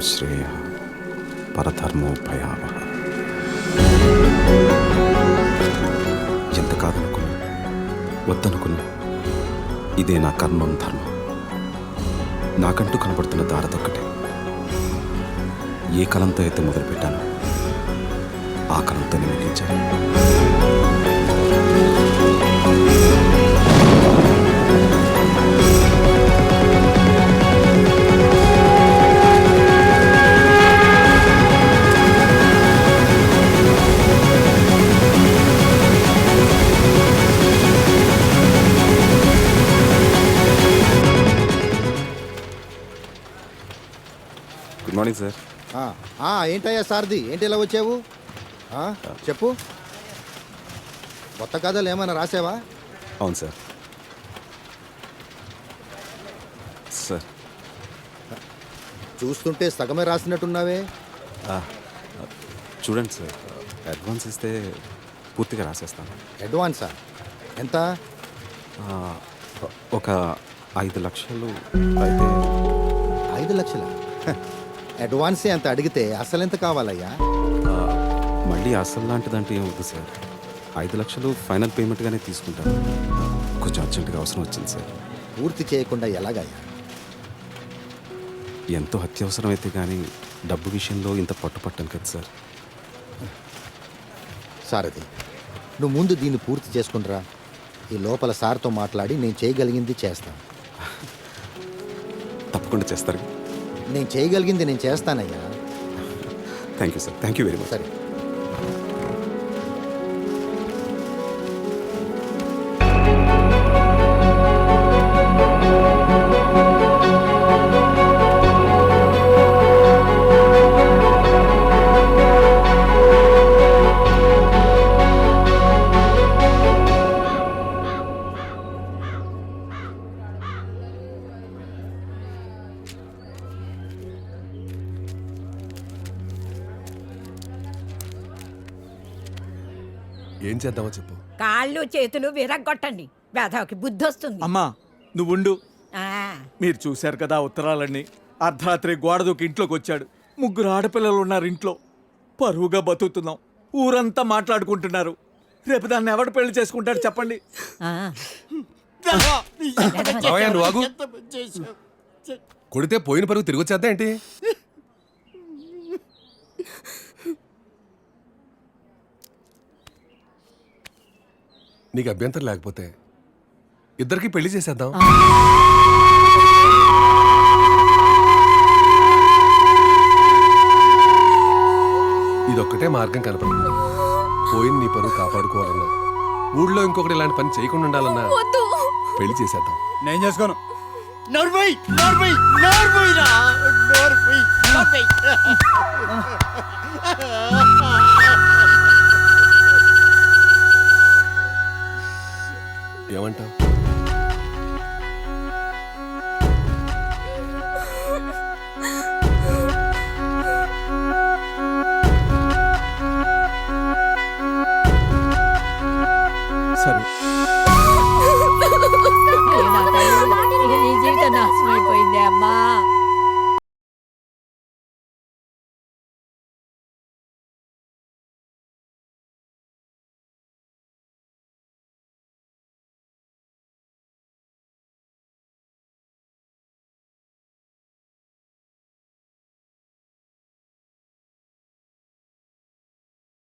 శ్రేయ పరధర్మో భయావహ. ఎంత కాదనుకున్నా వద్దనుకున్నా ఇదే నా కర్మం ధర్మం. నాకంటూ కనబడుతున్న దారదొక్కటే. ఏ కలంతో అయితే మొదలుపెట్టానో ఆ కలంతోనే ముగించాను. Good morning sir. ఏంటయ్యా సారథి, ఏంటి ఇలా వచ్చావు? చెప్పు, కొత్త కథలు ఏమైనా రాసావా? అవును సార్. సార్ చూస్తుంటే సగమే రాసినట్టున్నావే. చూడండి సార్, అడ్వాన్స్ ఇస్తే పూర్తిగా రాసేస్తాను. అడ్వాన్సా? ఎంత? ఒక 5 లక్షలు అయితే. 5 లక్షలా? అడ్వాన్సే అంత అడిగితే అసలు ఎంత కావాలయ్యా? మళ్ళీ అసలు లాంటిదంటే ఏమవుతుంది సార్? 5 లక్షలు ఫైనల్ పేమెంట్గానే తీసుకుంటాను. కొంచెం అర్జెంటుగా అవసరం వచ్చింది సార్. పూర్తి చేయకుండా ఎలాగయ్యా? ఎంతో అత్యవసరమైతే కానీ డబ్బు విషయంలో ఇంత పట్టుపట్టాను కదా సార్. సారథి, నువ్వు ముందు దీన్ని పూర్తి చేసుకుంటురా. ఈ లోపల సార్తో మాట్లాడి నేను చేయగలిగింది చేస్తాను. తప్పకుండా చేస్తారు. నేను చేయగలిగింది నేను చేస్తానయ్యా. Thank you sir. Thank you very much. సరే. ఏం చేద్దామో చెప్పు. కాళ్ళు చేతులు విరగ్గొట్టండి, వేధవకి బుద్ధి వస్తుంది. అమ్మా నువ్వుండు. ఆ, మీరు చూశారు కదా ఉత్తరాలన్నీ. అర్ధరాత్రి గోడ దూకి ఇంట్లోకి వచ్చాడు. 3 ఆడపిల్లలు ఉన్నారు ఇంట్లో. పరువుగా బతుకుతున్నాం. ఊరంతా మాట్లాడుకుంటున్నారు. రేపు దాన్ని ఎవడు పెళ్లి చేసుకుంటాడు చెప్పండి. ఆ. మావయ్య, నువ్వు ఆగు. కొడితే పోయిన పరుగు తిరిగి వచ్చేద్దా ఏంటి? నీకు అభ్యంతరం లేకపోతే ఇద్దరికి పెళ్లి చేసేద్దాం. ఇదొక్కటే మార్గం కనపడింది. పోయిన నీ పరువు కాపాడుకోవాలన్నా, ఊళ్ళో ఇంకొకటి ఇలాంటి పని చేయకుండా ఉండాలన్నా పెళ్లి చేసేద్దాం. నేను చేసుకోను.